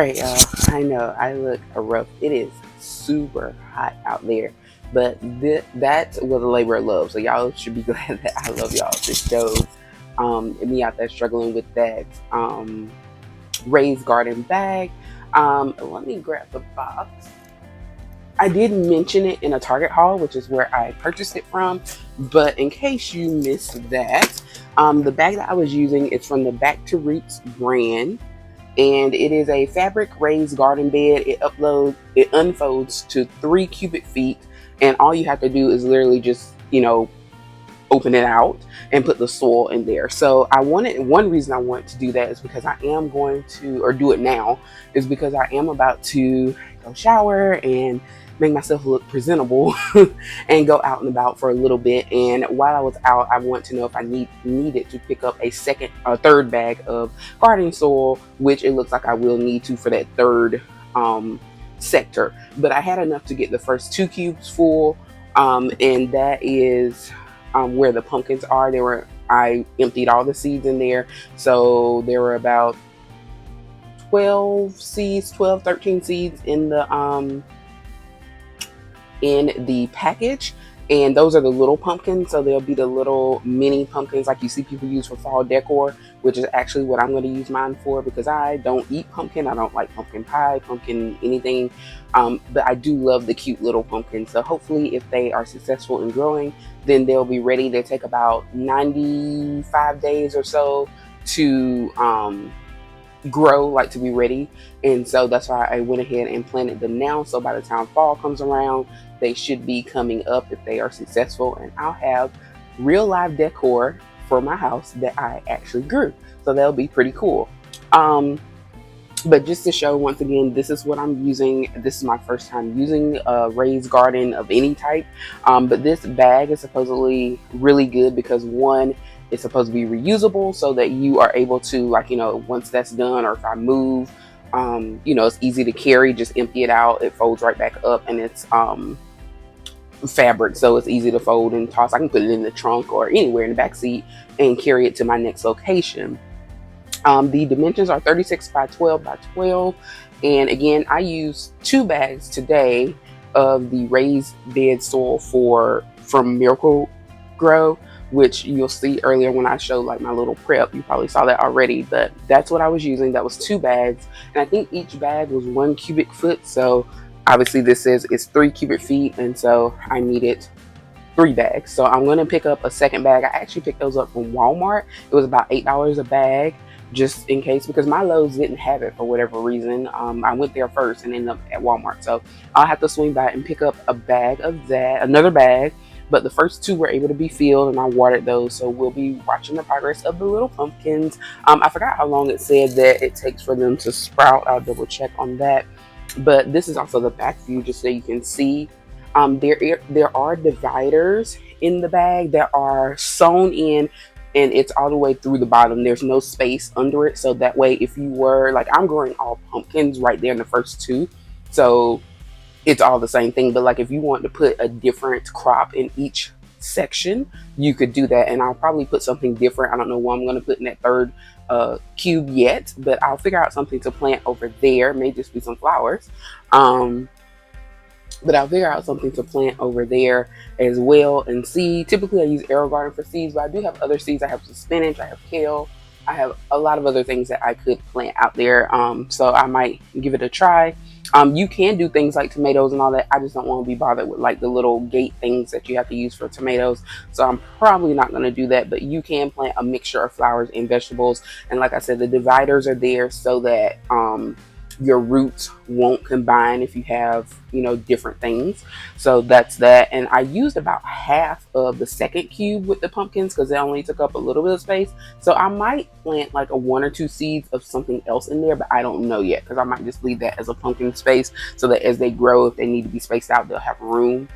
right, y'all. I know I look rough. It is super hot out there, but that's what a labor of love. So y'all should be glad that I love y'all. This stove, and me out there struggling with that raised garden bag. Let me grab the box. I did mention it in a Target haul, which is where I purchased it from. But in case you missed that, the bag that I was using is from the Back to Roots brand, and it is a fabric raised garden bed. It unfolds to 3 cubic feet, and all you have to do is literally just open it out and put the soil in there. So one reason I want to do that is because I am going to, or do it now, is because I am about to go shower and make myself look presentable and go out and about for a little bit. And while I was out, I want to know if I needed to pick up a third bag of gardening soil, which it looks like I will need to for that third sector. But I had enough to get the first 2 cubes full, and that is where the pumpkins are. I emptied all the seeds in there, so there were about 13 seeds in the package, and those are the little pumpkins. So they'll be the little mini pumpkins like you see people use for fall decor, which is actually what I'm going to use mine for, because I don't eat pumpkin. I don't like pumpkin pie, pumpkin anything, but I do love the cute little pumpkins. So hopefully if they are successful in growing, then they'll be ready. They take about 95 days or so to grow, like to be ready. And so that's why I went ahead and planted them now, so by the time fall comes around, they should be coming up if they are successful, and I'll have real live decor for my house that I actually grew. So that'll be pretty cool. But just to show once again, this is what I'm using. This is my first time using a raised garden of any type. But this bag is supposedly really good because, one, it's supposed to be reusable, so that you are able to, once that's done, or if I move, it's easy to carry. Just empty it out. It folds right back up, and it's fabric, so it's easy to fold and toss. I can put it in the trunk or anywhere in the back seat and carry it to my next location. The dimensions are 36 by 12 by 12. And again, I used 2 bags today of the raised bed soil from Miracle Grow, which you'll see earlier when I showed like my little prep. You probably saw that already, but that's what I was using. That was 2 bags. And I think each bag was 1 cubic foot. So obviously this says it's 3 cubic feet. And so I needed 3 bags. So I'm going to pick up a second bag. I actually picked those up from Walmart. It was about $8 a bag, just in case, because my Lowe's didn't have it for whatever reason. I went there first and ended up at Walmart. So I'll have to swing by and pick up a bag of that, another bag. But the first 2 were able to be filled, and I watered those. So we'll be watching the progress of the little pumpkins. I forgot how long it said that it takes for them to sprout. I'll double check on that. But this is also the back view, just so you can see. There are dividers in the bag that are sewn in, and it's all the way through the bottom. There's no space under it, so that way if you were, like, I'm growing all pumpkins right there in the first 2, so it's all the same thing. But like if you want to put a different crop in each section, you could do that, and I'll probably put something different. I don't know what I'm going to put in that third cube yet, but I'll figure out something to plant over there. It may just be some flowers, but I'll figure out something to plant over there as well. And seed, typically I use AeroGarden for seeds, but I do have other seeds. I have some spinach, I have kale, I have a lot of other things that I could plant out there. So I might give it a try. You can do things like tomatoes and all that. I just don't want to be bothered with like the little gate things that you have to use for tomatoes. So I'm probably not going to do that, but you can plant a mixture of flowers and vegetables. And like I said, the dividers are there so that your roots won't combine if you have, different things. So that's that. And I used about half of the second cube with the pumpkins because they only took up a little bit of space. So I might plant like 1 or 2 seeds of something else in there, but I don't know yet, because I might just leave that as a pumpkin space so that as they grow, if they need to be spaced out, they'll have room.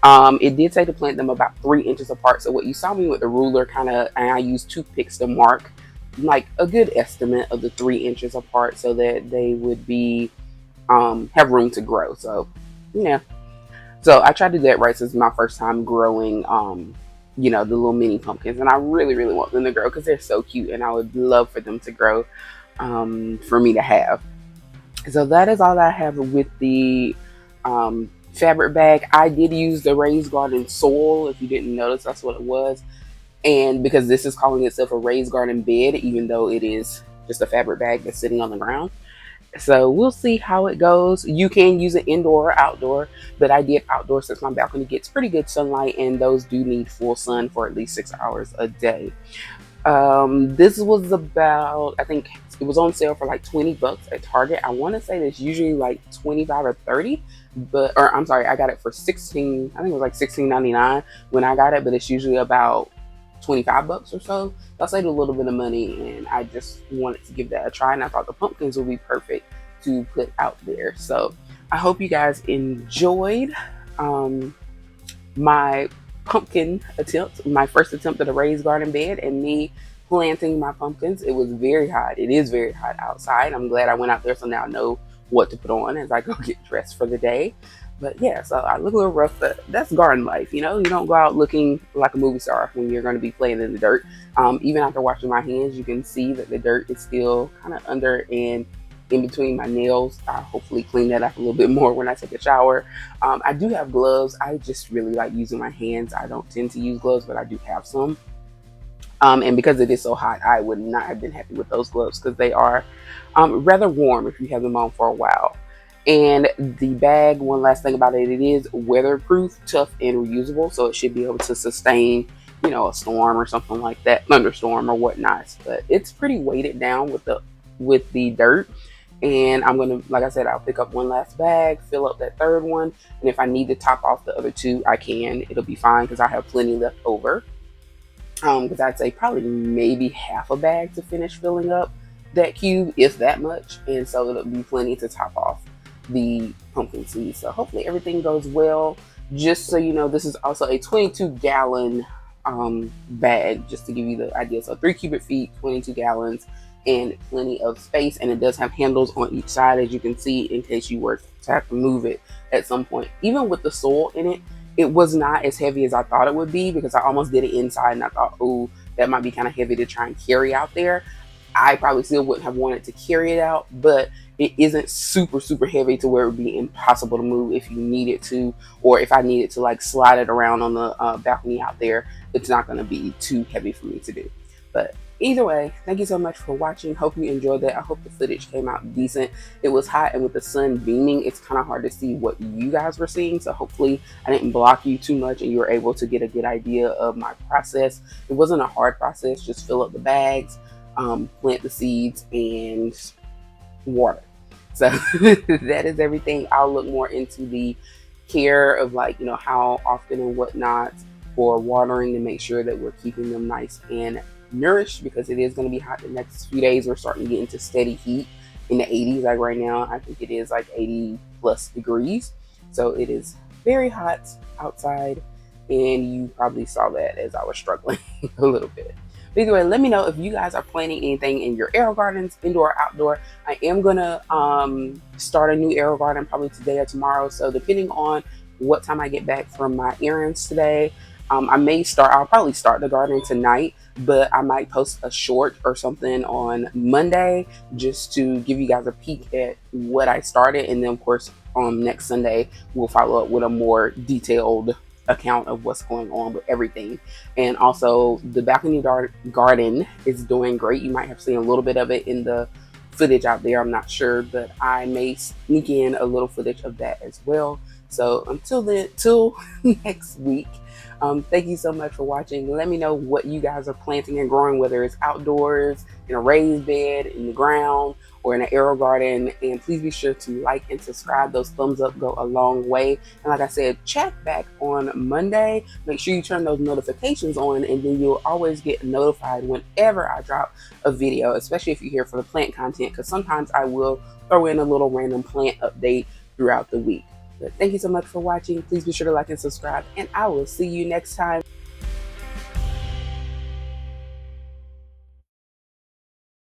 It did say to plant them about 3 inches apart. So what you saw me with the ruler and I used toothpicks to mark like a good estimate of the 3 inches apart so that they would be have room to grow. So yeah, so I tried to do that right since my first time growing the little mini pumpkins, and I really want them to grow because they're so cute, and I would love for them to grow for me to have. So that is all I have with the fabric bag. I did use the raised garden soil. If you didn't notice, that's what it was. And because this is calling itself a raised garden bed, even though it is just a fabric bag that's sitting on the ground. So we'll see how it goes. You can use it indoor or outdoor, but I did outdoor since my balcony gets pretty good sunlight, and those do need full sun for at least 6 hours a day. This was about, I think it was on sale for like 20 bucks at Target. I want to say that's usually like 25 or 30, but, or I'm sorry, I got it for 16, I think it was like 16.99 when I got it, but it's usually about 25 bucks or so. I saved a little bit of money, and I just wanted to give that a try, and I thought the pumpkins would be perfect to put out there. So I hope you guys enjoyed my pumpkin attempt, my first attempt at a raised garden bed, and me planting my pumpkins. It was very hot. It is very hot outside. I'm glad I went out there, so now I know what to put on as I go get dressed for the day. But yeah, so I look a little rough, but that's garden life. You know, you don't go out looking like a movie star when you're going to be playing in the dirt. Even after washing my hands, you can see that the dirt is still kind of under and in between my nails. I'll hopefully clean that up a little bit more when I take a shower. I do have gloves. I just really like using my hands. I don't tend to use gloves, but I do have some. And because it is so hot, I would not have been happy with those gloves because they are rather warm if you have them on for a while. And the bag, one last thing about it, it is weatherproof, tough, and reusable, so it should be able to sustain, you know, a storm or something like that, thunderstorm or whatnot. But it's pretty weighted down with the dirt. And I'm gonna, like I said, I'll pick up one last bag, fill up that third one, and if I need to top off the other two, I can. It'll be fine because I have plenty left over. Because I'd say probably maybe half a bag to finish filling up that cube, if that much, and so it'll be plenty to top off the pumpkin seeds. So hopefully everything goes well. Just so you know, this is also a 22-gallon bag, just to give you the idea. So 3 cubic feet, 22 gallons, and plenty of space. And it does have handles on each side, as you can see, in case you were to have to move it at some point. Even with the soil in it, it was not as heavy as I thought it would be, because I almost did it inside and I thought, oh, that might be kind of heavy to try and carry out there. I probably still wouldn't have wanted to carry it out, but it isn't super, super heavy to where it would be impossible to move if you needed to, or if I needed to like slide it around on the balcony out there. It's not going to be too heavy for me to do. But either way, thank you so much for watching. Hope you enjoyed that. I hope the footage came out decent. It was hot, and with the sun beaming, it's kind of hard to see what you guys were seeing. So hopefully I didn't block you too much and you were able to get a good idea of my process. It wasn't a hard process. Just fill up the bags, plant the seeds, and water. So that is everything. I'll look more into the care of, like, you know, how often and whatnot for watering to make sure that we're keeping them nice and nourished, because it is going to be hot the next few days. We're starting to get into steady heat in the 80s. Like right now, I think it is like 80 plus degrees. So it is very hot outside, and you probably saw that as I was struggling a little bit. But either way, let me know if you guys are planting anything in your aero gardens, indoor or outdoor. I am gonna start a new aero garden probably today or tomorrow. So depending on what time I get back from my errands today, I'll probably start the garden tonight, but I might post a short or something on Monday just to give you guys a peek at what I started. And then of course, next Sunday, we'll follow up with a more detailed account of what's going on with everything. And also the balcony garden is doing great. You might have seen a little bit of it in the footage out there. I'm not sure, but I may sneak in a little footage of that as well. So until then, till next week, thank you so much for watching. Let me know what you guys are planting and growing, whether it's outdoors, in a raised bed, in the ground, or in an aero garden. And please be sure to like and subscribe. Those thumbs up go a long way. And like I said, check back on Monday. Make sure you turn those notifications on, and then you'll always get notified whenever I drop a video, especially if you're here for the plant content, because sometimes I will throw in a little random plant update throughout the week. But thank you so much for watching. Please be sure to like and subscribe, and I will see you next time.